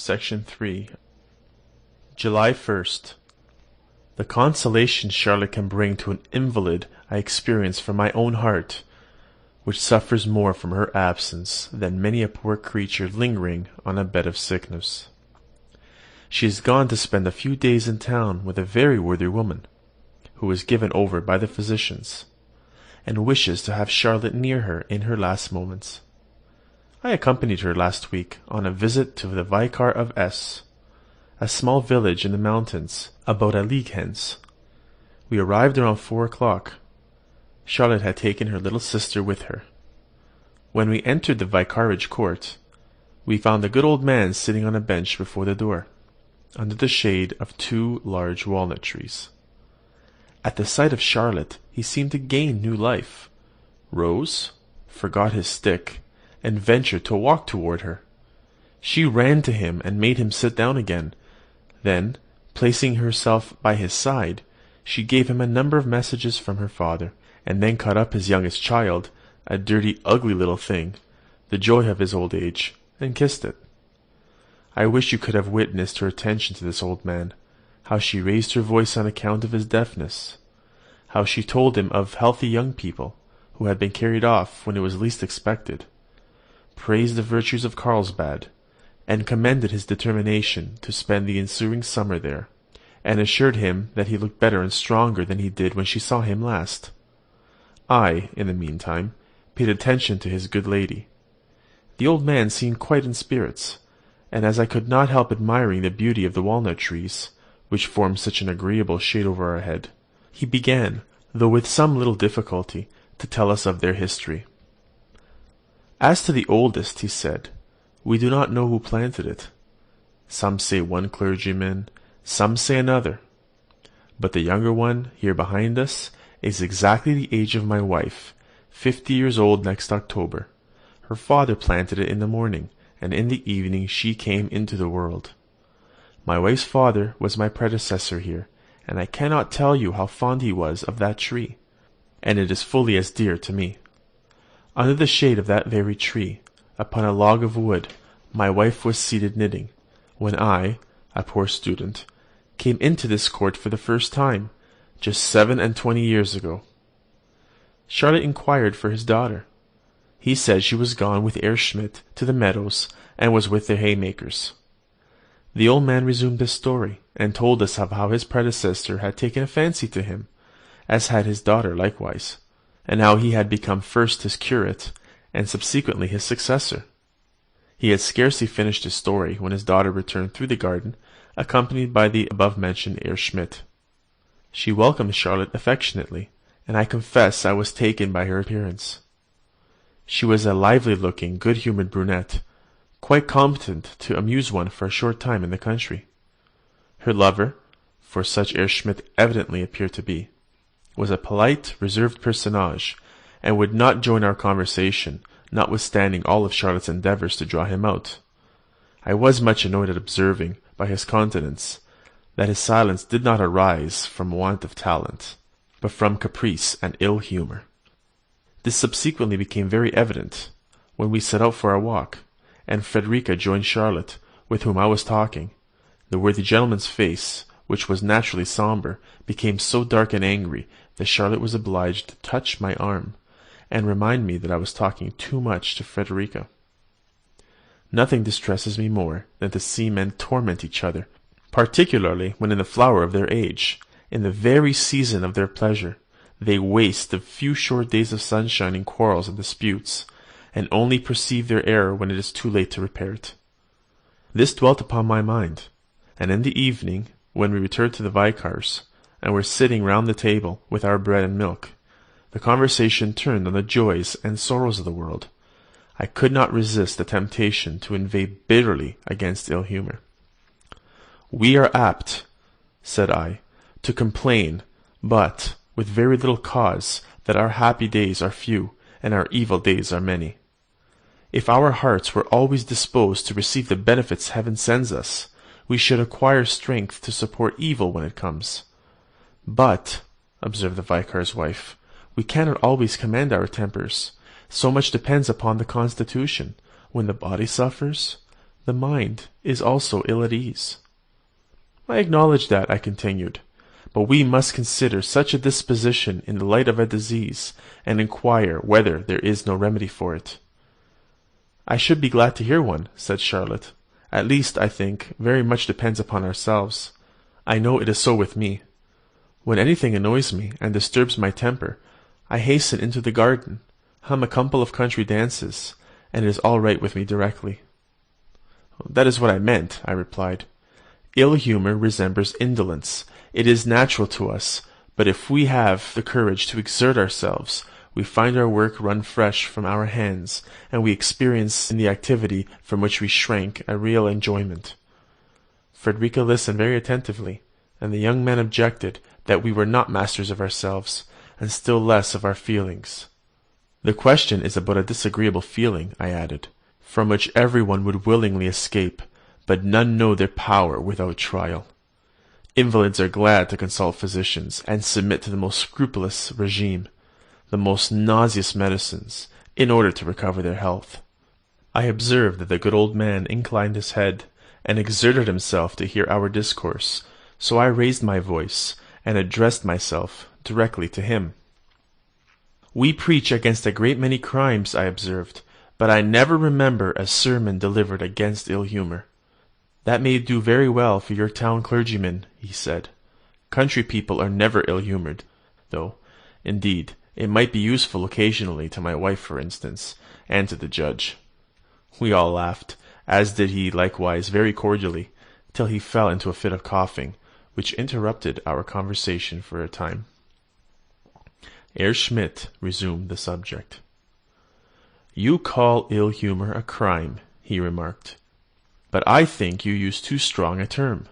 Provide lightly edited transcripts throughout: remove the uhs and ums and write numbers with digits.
Section 3. July 1st. The consolation Charlotte can bring to an invalid I experience from my own heart, which suffers more from her absence than many a poor creature lingering on a bed of sickness. She is gone to spend a few days in town with a very worthy woman, who was given over by the physicians, and wishes to have Charlotte near her in her last moments. I accompanied her last week on a visit to the Vicar of S., a small village in the mountains, about a league hence. We arrived around 4 o'clock. Charlotte had taken her little sister with her. When we entered the vicarage court, we found the good old man sitting on a bench before the door, under the shade of 2 large walnut trees. At the sight of Charlotte he seemed to gain new life, rose, forgot his stick, and ventured to walk toward her. She ran to him and made him sit down again. Then, placing herself by his side, she gave him a number of messages from her father, and then caught up his youngest child, a dirty, ugly little thing, the joy of his old age, and kissed it. I wish you could have witnessed her attention to this old man, how she raised her voice on account of his deafness, how she told him of healthy young people, who had been carried off when it was least expected, praised the virtues of Carlsbad, and commended his determination to spend the ensuing summer there, and assured him that he looked better and stronger than he did when she saw him last. I, in the meantime, paid attention to his good lady. The old man seemed quite in spirits, and as I could not help admiring the beauty of the walnut trees, which formed such an agreeable shade over our head, he began, though with some little difficulty, to tell us of their history. As to the oldest, he said, we do not know who planted it. Some say one clergyman, some say another. But the younger one, here behind us, is exactly the age of my wife, 50 years old next October. Her father planted it in the morning, and in the evening she came into the world. My wife's father was my predecessor here, and I cannot tell you how fond he was of that tree, and it is fully as dear to me. Under the shade of that very tree, upon a log of wood, my wife was seated knitting, when I, a poor student, came into this court for the first time, just 27 years ago. Charlotte inquired for his daughter. He said she was gone with Herr Schmidt to the meadows, and was with the haymakers. The old man resumed his story, and told us of how his predecessor had taken a fancy to him, as had his daughter likewise, and how he had become first his curate, and subsequently his successor. He had scarcely finished his story when his daughter returned through the garden, accompanied by the above-mentioned Herr Schmidt. She welcomed Charlotte affectionately, and I confess I was taken by her appearance. She was a lively-looking, good-humoured brunette, quite competent to amuse one for a short time in the country. Her lover, for such Herr Schmidt evidently appeared to be, was a polite, reserved personage, and would not join our conversation, notwithstanding all of Charlotte's endeavours to draw him out. I was much annoyed at observing, by his countenance, that his silence did not arise from want of talent, but from caprice and ill humour. This subsequently became very evident, when we set out for our walk, and Frederica joined Charlotte, with whom I was talking. The worthy gentleman's face, which was naturally sombre, became so dark and angry that Charlotte was obliged to touch my arm, and remind me that I was talking too much to Frederica. Nothing distresses me more than to see men torment each other, particularly when in the flower of their age, in the very season of their pleasure, they waste the few short days of sunshine in quarrels and disputes, and only perceive their error when it is too late to repair it. This dwelt upon my mind, and in the evening, when we returned to the vicar's, and were sitting round the table with our bread and milk, the conversation turned on the joys and sorrows of the world. I could not resist the temptation to inveigh bitterly against ill humour. We are apt, said I, to complain, but with very little cause, that our happy days are few, and our evil days are many. If our hearts were always disposed to receive the benefits heaven sends us, we should acquire strength to support evil when it comes. But, observed the vicar's wife, we cannot always command our tempers. So much depends upon the constitution. When the body suffers, the mind is also ill at ease. I acknowledge that, I continued, but we must consider such a disposition in the light of a disease, and inquire whether there is no remedy for it. I should be glad to hear one, said Charlotte. At least, I think, very much depends upon ourselves. I know it is so with me. When anything annoys me and disturbs my temper, I hasten into the garden, hum a couple of country dances, and it is all right with me directly. That is what I meant, I replied. Ill humour resembles indolence. It is natural to us, but if we have the courage to exert ourselves, we find our work run fresh from our hands, and we experience in the activity from which we shrank a real enjoyment. Frederica listened very attentively, and the young man objected that we were not masters of ourselves, and still less of our feelings. The question is about a disagreeable feeling, I added, from which every one would willingly escape, but none know their power without trial. Invalids are glad to consult physicians, and submit to the most scrupulous regime, the most nauseous medicines, in order to recover their health. I observed that the good old man inclined his head, and exerted himself to hear our discourse, so I raised my voice, and addressed myself directly to him. We preach against a great many crimes, I observed, but I never remember a sermon delivered against ill humour. That may do very well for your town clergyman, he said. Country people are never ill-humoured, though, indeed, it might be useful occasionally to my wife, for instance, and to the judge. We all laughed, as did he likewise very cordially, till he fell into a fit of coughing, which interrupted our conversation for a time. Herr Schmidt resumed the subject. You call ill-humour a crime, he remarked. But I think you use too strong a term.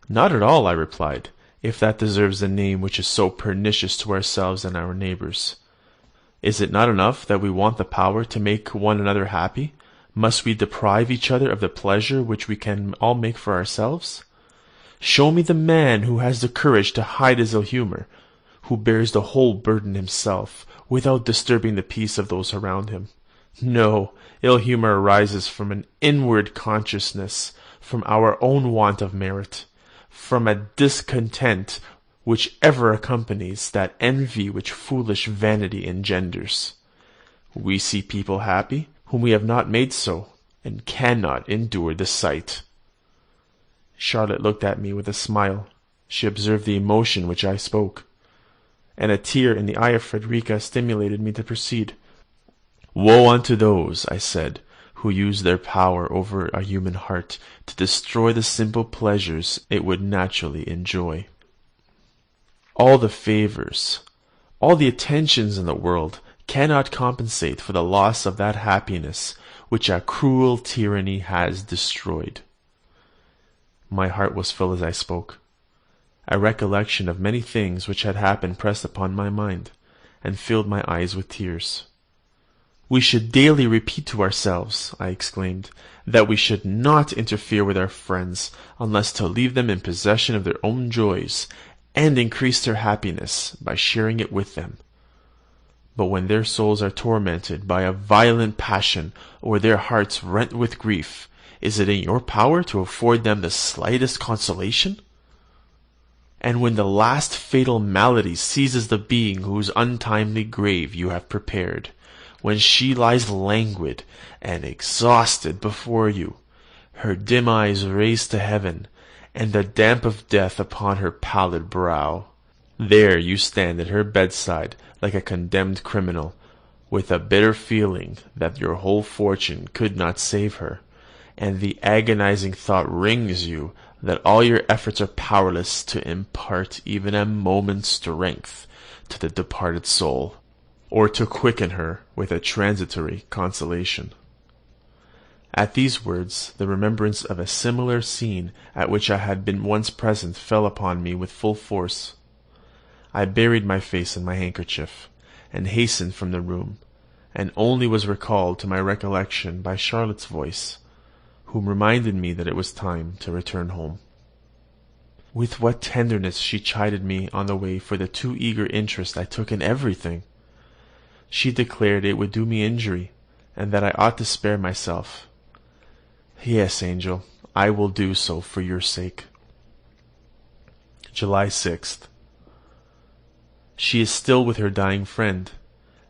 Not at all, I replied, if that deserves a name which is so pernicious to ourselves and our neighbours. Is it not enough that we want the power to make one another happy? Must we deprive each other of the pleasure which we can all make for ourselves? Show me the man who has the courage to hide his ill humour, who bears the whole burden himself, without disturbing the peace of those around him. No, ill humour arises from an inward consciousness, from our own want of merit, from a discontent which ever accompanies that envy which foolish vanity engenders. We see people happy, whom we have not made so, and cannot endure the sight. Charlotte looked at me with a smile. She observed the emotion which I spoke, and a tear in the eye of Frederica stimulated me to proceed. Woe unto those, I said, who use their power over a human heart to destroy the simple pleasures it would naturally enjoy. All the favours, all the attentions in the world cannot compensate for the loss of that happiness which a cruel tyranny has destroyed. My heart was full as I spoke. A recollection of many things which had happened pressed upon my mind, and filled my eyes with tears. We should daily repeat to ourselves, I exclaimed, that we should not interfere with our friends, unless to leave them in possession of their own joys, and increase their happiness by sharing it with them. But when their souls are tormented by a violent passion, or their hearts rent with grief, is it in your power to afford them the slightest consolation? And when the last fatal malady seizes the being whose untimely grave you have prepared, when she lies languid and exhausted before you, her dim eyes raised to heaven, and the damp of death upon her pallid brow, there you stand at her bedside like a condemned criminal, with a bitter feeling that your whole fortune could not save her, and the agonizing thought wrings you that all your efforts are powerless to impart even a moment's strength to the departed soul, or to quicken her with a transitory consolation. At these words, the remembrance of a similar scene at which I had been once present fell upon me with full force. I buried my face in my handkerchief, and hastened from the room, and only was recalled to my recollection by Charlotte's voice, whom reminded me that it was time to return home. With what tenderness she chided me on the way for the too eager interest I took in everything! She declared it would do me injury, and that I ought to spare myself. Yes, angel, I will do so for your sake. July 6th. She is still with her dying friend,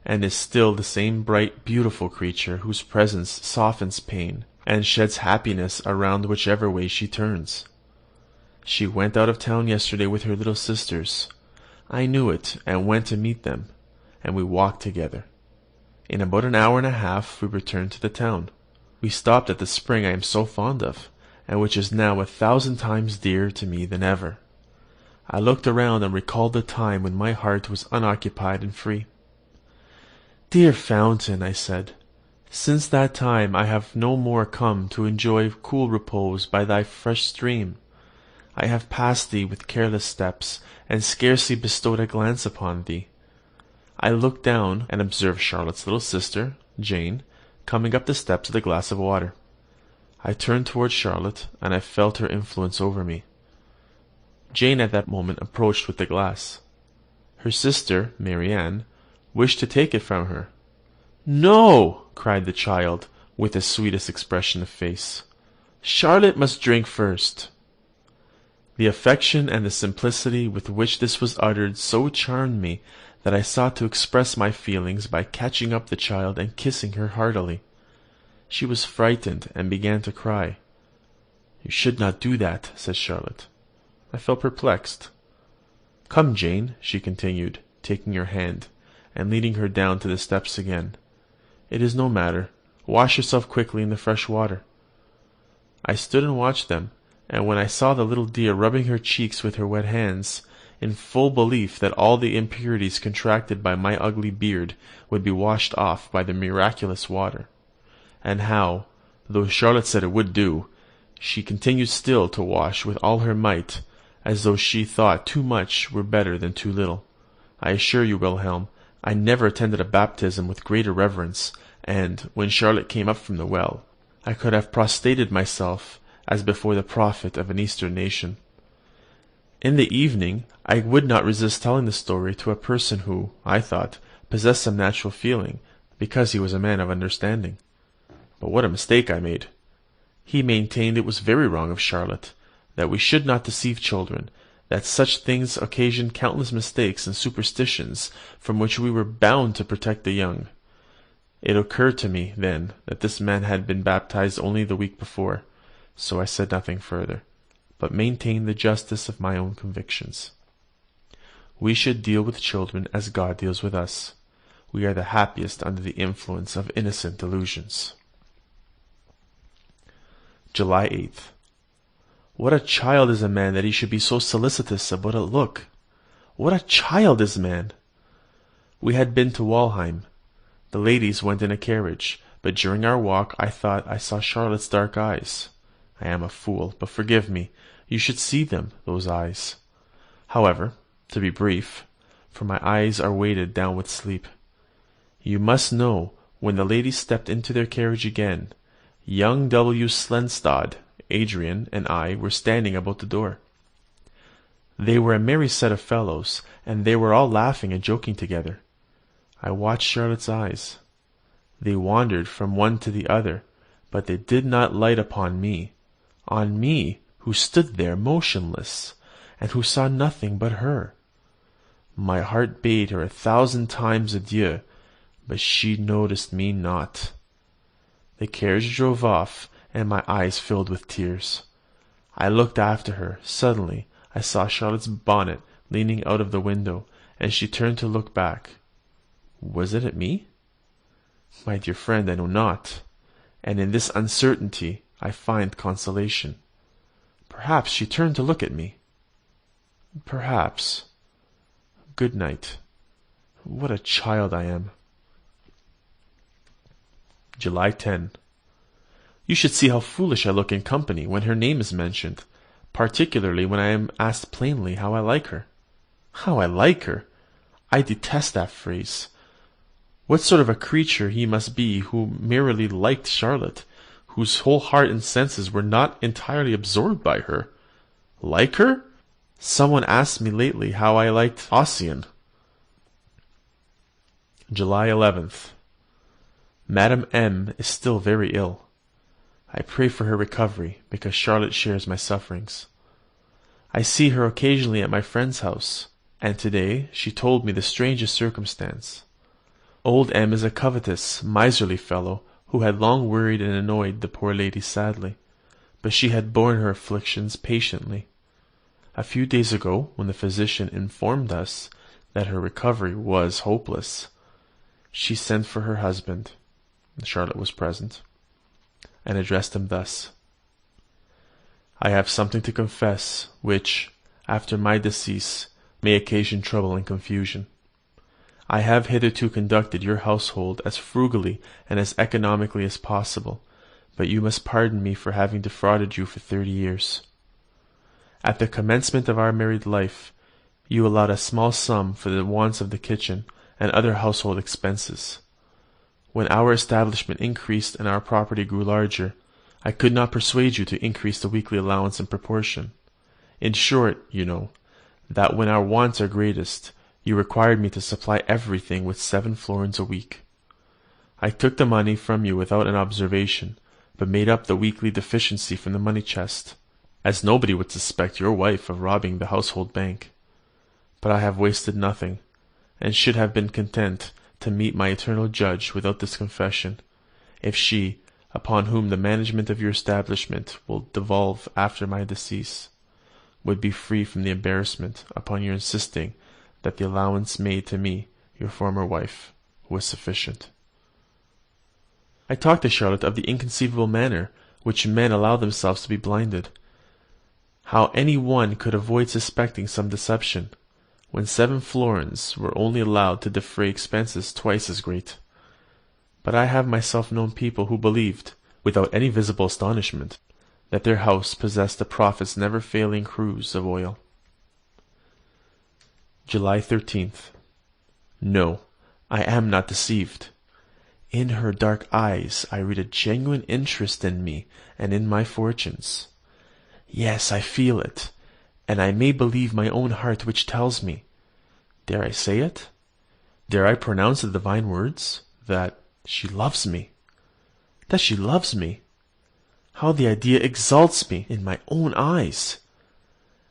and is still the same bright, beautiful creature whose presence softens pain and sheds happiness around whichever way she turns. She went out of town yesterday with her little sisters. I knew it, and went to meet them, and we walked together. In about an hour and a half we returned to the town. We stopped at the spring I am so fond of, and which is now 1,000 times dearer to me than ever. I looked around and recalled the time when my heart was unoccupied and free. Dear fountain, I said, since that time I have no more come to enjoy cool repose by thy fresh stream. I have passed thee with careless steps, and scarcely bestowed a glance upon thee. I looked down, and observed Charlotte's little sister, Jane, coming up the steps with a glass of water. I turned towards Charlotte, and I felt her influence over me. Jane at that moment approached with the glass. Her sister, Marianne, wished to take it from her. No! Cried the child, with the sweetest expression of face. Charlotte must drink first. The affection and the simplicity with which this was uttered so charmed me that I sought to express my feelings by catching up the child and kissing her heartily. She was frightened and began to cry. You should not do that, said Charlotte. I felt perplexed. Come, Jane, she continued, taking her hand, and leading her down to the steps again. It is no matter. Wash yourself quickly in the fresh water. I stood and watched them, and when I saw the little dear rubbing her cheeks with her wet hands, in full belief that all the impurities contracted by my ugly beard would be washed off by the miraculous water, and how, though Charlotte said it would do, she continued still to wash with all her might, as though she thought too much were better than too little. I assure you, Wilhelm, I never attended a baptism with greater reverence, and, when Charlotte came up from the well, I could have prostrated myself as before the prophet of an Eastern nation. In the evening, I would not resist telling the story to a person who, I thought, possessed some natural feeling, because he was a man of understanding. But what a mistake I made! He maintained it was very wrong of Charlotte, that we should not deceive children, that such things occasioned countless mistakes and superstitions from which we were bound to protect the young. It occurred to me, then, that this man had been baptized only the week before, so I said nothing further, but maintained the justice of my own convictions. We should deal with children as God deals with us. We are the happiest under the influence of innocent delusions. July 8th. What a child is a man that he should be so solicitous about a look! What a child is man! We had been to Walheim. The ladies went in a carriage, but during our walk I thought I saw Charlotte's dark eyes. I am a fool, but forgive me. You should see them, those eyes. However, to be brief, for my eyes are weighted down with sleep, you must know, when the ladies stepped into their carriage again, young W. Slenstad, Adrian, and I were standing about the door. They were a merry set of fellows, and they were all laughing and joking together. I watched Charlotte's eyes. They wandered from one to the other, but they did not light upon me, who stood there motionless, and who saw nothing but her. My heart bade her 1,000 times adieu, but she noticed me not. The carriage drove off, and my eyes filled with tears. I looked after her. Suddenly I saw Charlotte's bonnet leaning out of the window, and she turned to look back. Was it at me? My dear friend, I know not, and in this uncertainty I find consolation. Perhaps she turned to look at me. Perhaps. Good night. What a child I am. July 10. You should see how foolish I look in company when her name is mentioned, particularly when I am asked plainly how I like her. How I like her! I detest that phrase. What sort of a creature he must be who merely liked Charlotte, whose whole heart and senses were not entirely absorbed by her. Like her? Someone asked me lately how I liked Ossian. July 11th. Madame M. is still very ill. I pray for her recovery, because Charlotte shares my sufferings. I see her occasionally at my friend's house, and today she told me the strangest circumstance. Old M is a covetous, miserly fellow, who had long worried and annoyed the poor lady sadly, but she had borne her afflictions patiently. A few days ago, when the physician informed us that her recovery was hopeless, she sent for her husband, Charlotte was present, and addressed him thus: "I have something to confess, which, after my decease, may occasion trouble and confusion. I have hitherto conducted your household as frugally and as economically as possible, but you must pardon me for having defrauded you for 30 years. At the commencement of our married life, you allowed a small sum for the wants of the kitchen and other household expenses. When our establishment increased and our property grew larger, I could not persuade you to increase the weekly allowance in proportion. In short, you know, that when our wants are greatest, you required me to supply everything with 7 florins a week. I took the money from you without an observation, but made up the weekly deficiency from the money chest, as nobody would suspect your wife of robbing the household bank. But I have wasted nothing, and should have been content to meet my eternal judge without this confession, if she, upon whom the management of your establishment will devolve after my decease, would be free from the embarrassment upon your insisting that the allowance made to me, your former wife, was sufficient." I talked to Charlotte of the inconceivable manner which men allow themselves to be blinded, how any one could avoid suspecting some deception, when 7 florins were only allowed to defray expenses twice as great. But I have myself known people who believed, without any visible astonishment, that their house possessed the prophet's never-failing cruse of oil. July 13th. No, I am not deceived. In her dark eyes I read a genuine interest in me and in my fortunes. Yes, I feel it, and I may believe my own heart which tells me, dare I say it? Dare I pronounce the divine words, that she loves me? That she loves me? How the idea exalts me in my own eyes!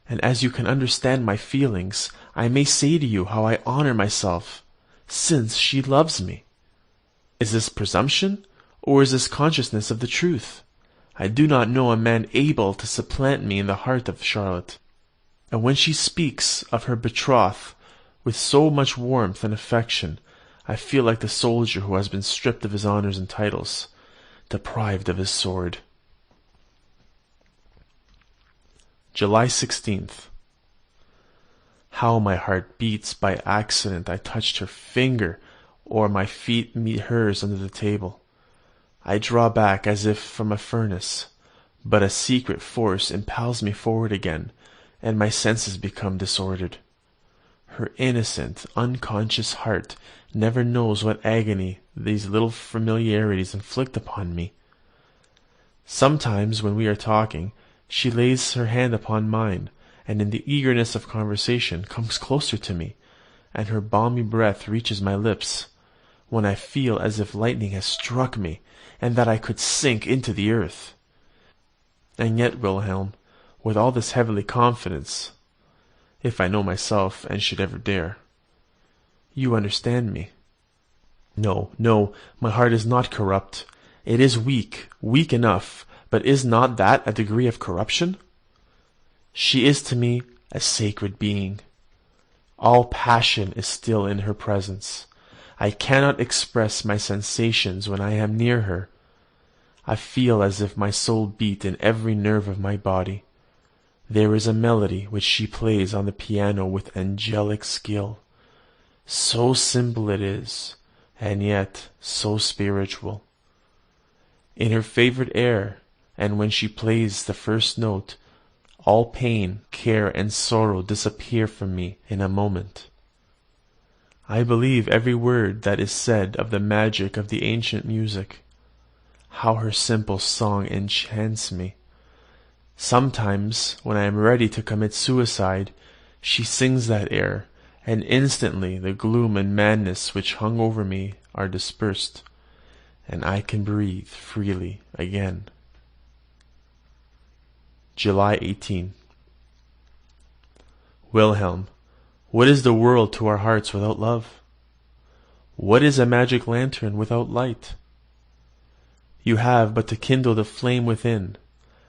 And as you can understand my feelings, I may say to you how I honour myself, since she loves me. Is this presumption, or is this consciousness of the truth? I do not know a man able to supplant me in the heart of Charlotte. And when she speaks of her betrothed with so much warmth and affection, I feel like the soldier who has been stripped of his honours and titles, deprived of his sword. July 16th. How my heart beats! By accident I touched her finger, or my feet meet hers under the table. I draw back as if from a furnace, but a secret force impels me forward again, and my senses become disordered. Her innocent, unconscious heart never knows what agony these little familiarities inflict upon me. Sometimes, when we are talking, she lays her hand upon mine, and in the eagerness of conversation comes closer to me, and her balmy breath reaches my lips, when I feel as if lightning has struck me, and that I could sink into the earth. And yet, Wilhelm, with all this heavenly confidence, if I know myself, and should ever dare, you understand me. No, no, my heart is not corrupt. It is weak, weak enough, but is not that a degree of corruption? She is to me a sacred being. All passion is still in her presence. I cannot express my sensations when I am near her. I feel as if my soul beat in every nerve of my body. There is a melody which she plays on the piano with angelic skill. So simple it is, and yet so spiritual. In her favourite air, and when she plays the first note, all pain, care, and sorrow disappear from me in a moment. I believe every word that is said of the magic of the ancient music. How her simple song enchants me! Sometimes, when I am ready to commit suicide, she sings that air, and instantly the gloom and madness which hung over me are dispersed, and I can breathe freely again. July 18. Wilhelm, what is the world to our hearts without love? What is a magic lantern without light? You have but to kindle the flame within,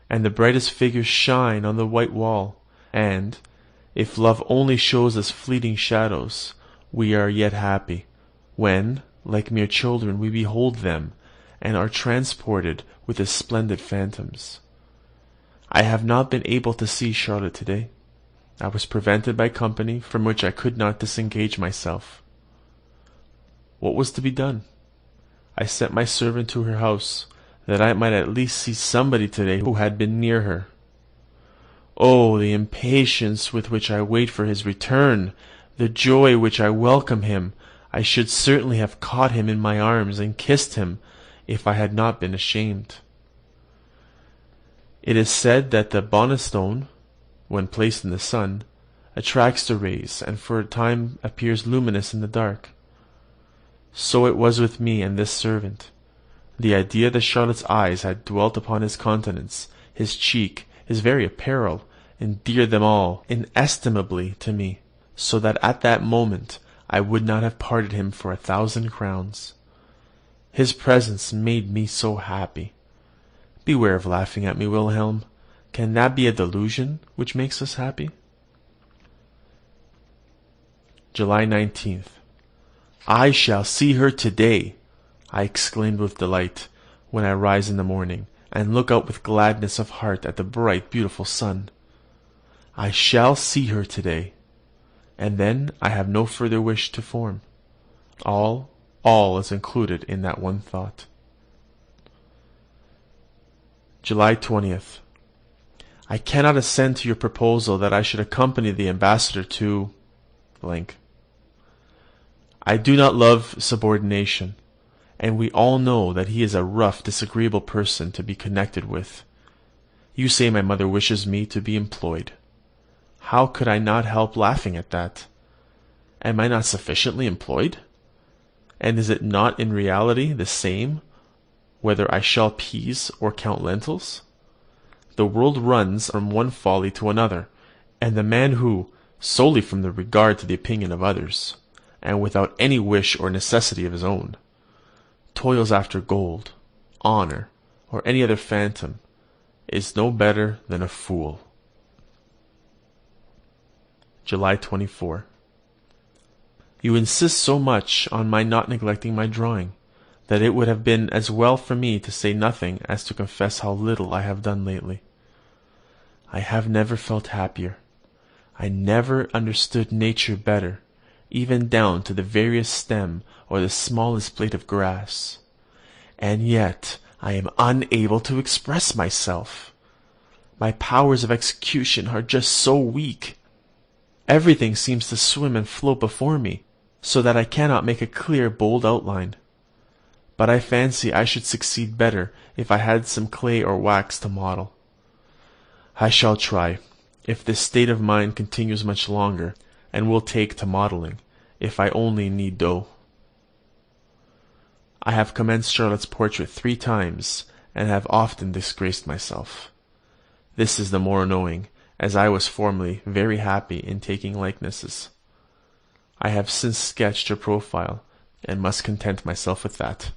and the brightest figures shine on the white wall, and, if love only shows us fleeting shadows, we are yet happy, when, like mere children, we behold them, and are transported with the splendid phantoms. I have not been able to see Charlotte today. I was prevented by company from which I could not disengage myself. What was to be done? I sent my servant to her house, that I might at least see somebody today who had been near her. Oh, the impatience with which I wait for his return! The joy which I welcome him! I should certainly have caught him in my arms and kissed him, if I had not been ashamed. It is said that the bonnet stone, when placed in the sun, attracts the rays, and for a time appears luminous in the dark. So it was with me and this servant. The idea that Charlotte's eyes had dwelt upon his countenance, his cheek, his very apparel, endeared them all inestimably to me, so that at that moment I would not have parted him for 1,000 crowns. His presence made me so happy. Beware of laughing at me, Wilhelm. Can that be a delusion which makes us happy? July 19th. I shall see her today, I exclaimed with delight, when I rise in the morning, and look out with gladness of heart at the bright, beautiful sun. I shall see her today, and then I have no further wish to form. All is included in that one thought. July 20th. I cannot assent to your proposal that I should accompany the ambassador to blank. I do not love subordination, and we all know that he is a rough, disagreeable person to be connected with. You say my mother wishes me to be employed. How could I not help laughing at that? Am I not sufficiently employed? And is it not in reality the same, whether I shell peas or count lentils? The world runs from one folly to another, and the man who, solely from the regard to the opinion of others, and without any wish or necessity of his own, toils after gold, honour, or any other phantom, is no better than a fool. July 24. You insist so much on my not neglecting my drawing, that it would have been as well for me to say nothing as to confess how little I have done lately. I have never felt happier. I never understood nature better, even down to the veriest stem or the smallest blade of grass. And yet I am unable to express myself. My powers of execution are just so weak. Everything seems to swim and float before me, so that I cannot make a clear, bold outline. But I fancy I should succeed better if I had some clay or wax to model. I shall try, if this state of mind continues much longer, and will take to modelling, if I only need dough. I have commenced Charlotte's portrait 3 times, and have often disgraced myself. This is the more annoying, as I was formerly very happy in taking likenesses. I have since sketched her profile, and must content myself with that.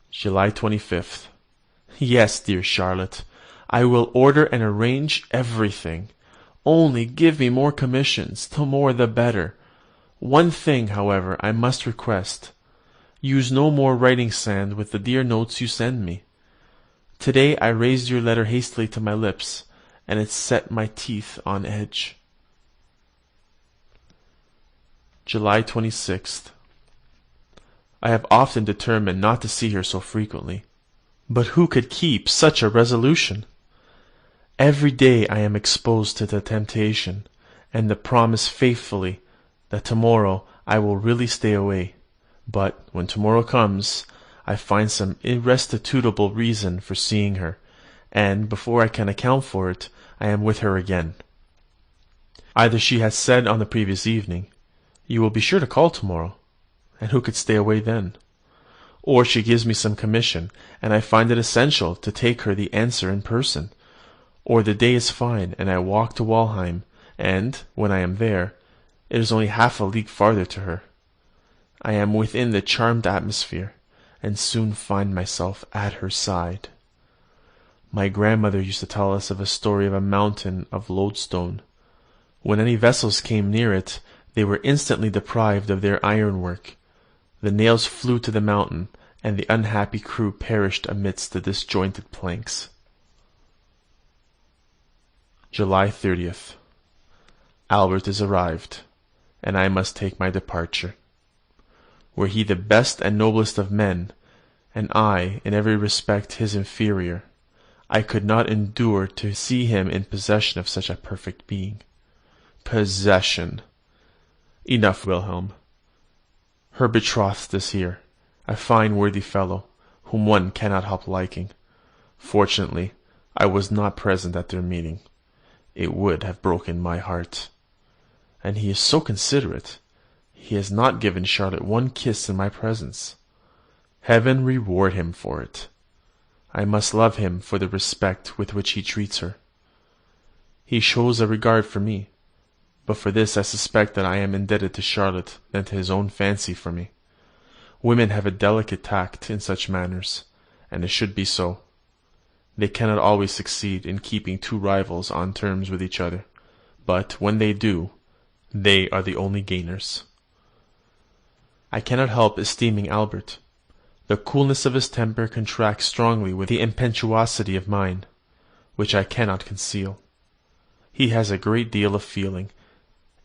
July 25th. Yes, dear Charlotte, I will order and arrange everything. Only give me more commissions, the more the better. One thing, however, I must request. Use no more writing sand with the dear notes you send me. Today I raised your letter hastily to my lips, and it set my teeth on edge. July 26th. I have often determined not to see her so frequently, but who could keep such a resolution? Every day I am exposed to the temptation, and the promise faithfully that tomorrow I will really stay away. But when tomorrow comes, I find some irrestitutable reason for seeing her, and before I can account for it, I am with her again. Either she has said on the previous evening, "You will be sure to call tomorrow," and who could stay away then? or she gives me some commission, and I find it essential to take her the answer in person, or the day is fine, and I walk to Walheim, and, when I am there, it is only half a league farther to her. I am within the charmed atmosphere, and soon find myself at her side. My grandmother used to tell us of a story of a mountain of lodestone. When any vessels came near it, they were instantly deprived of their ironwork. The nails flew to the mountain, and the unhappy crew perished amidst the disjointed planks. July 30th. Albert is arrived, and I must take my departure. Were he the best and noblest of men, and I in every respect his inferior, I could not endure to see him in possession of such a perfect being. Possession! Enough, Wilhelm. Her betrothed is here, a fine worthy fellow, whom one cannot help liking. Fortunately, I was not present at their meeting. It would have broken my heart. And he is so considerate. He has not given Charlotte one kiss in my presence. Heaven reward him for it. I must love him for the respect with which he treats her. He shows a regard for me, but for this I suspect that I am indebted to Charlotte than to his own fancy for me. Women have a delicate tact in such matters, and it should be so. They cannot always succeed in keeping two rivals on terms with each other, but when they do, they are the only gainers. I cannot help esteeming Albert. The coolness of his temper contracts strongly with the impetuosity of mine, which I cannot conceal. He has a great deal of feeling,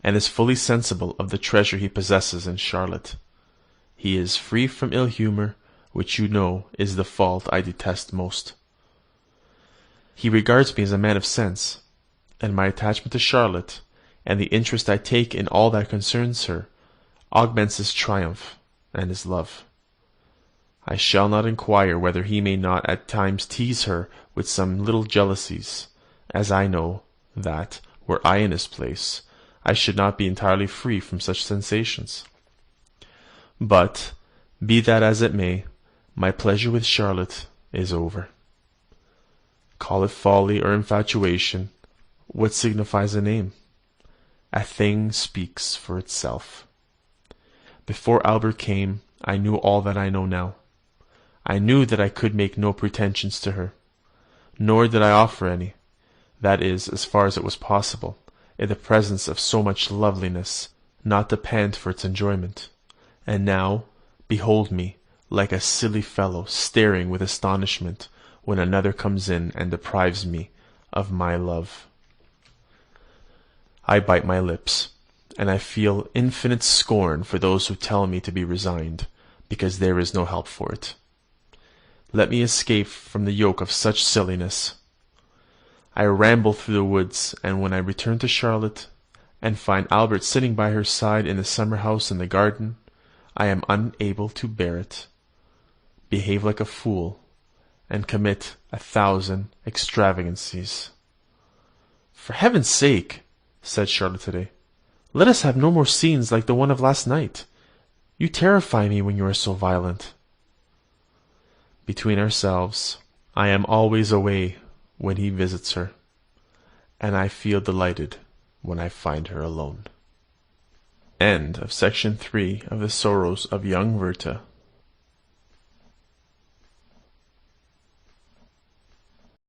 and is fully sensible of the treasure he possesses in Charlotte. He is free from ill humour, which you know is the fault I detest most. He regards me as a man of sense, and my attachment to Charlotte, and the interest I take in all that concerns her, augments his triumph and his love. I shall not inquire whether he may not at times tease her with some little jealousies, as I know that, were I in his place, I should not be entirely free from such sensations. But, be that as it may, my pleasure with Charlotte is over. Call it folly or infatuation, what signifies a name? A thing speaks for itself. Before Albert came, I knew all that I know now. I knew that I could make no pretensions to her, nor did I offer any, that is, as far as it was possible, in the presence of so much loveliness, not to pant for its enjoyment. And now, behold me, like a silly fellow, staring with astonishment, when another comes in and deprives me of my love. I bite my lips, and I feel infinite scorn for those who tell me to be resigned, because there is no help for it. Let me escape from the yoke of such silliness. I ramble through the woods, and when I return to Charlotte, and find Albert sitting by her side in the summer house in the garden, I am unable to bear it, behave like a fool, and commit 1,000 extravagancies. For heaven's sake, said Charlotte today, let us have no more scenes like the one of last night. You terrify me when you are so violent. Between ourselves, I am always away when he visits her, and I feel delighted when I find her alone. End of section 3 of the Sorrows of young Werther.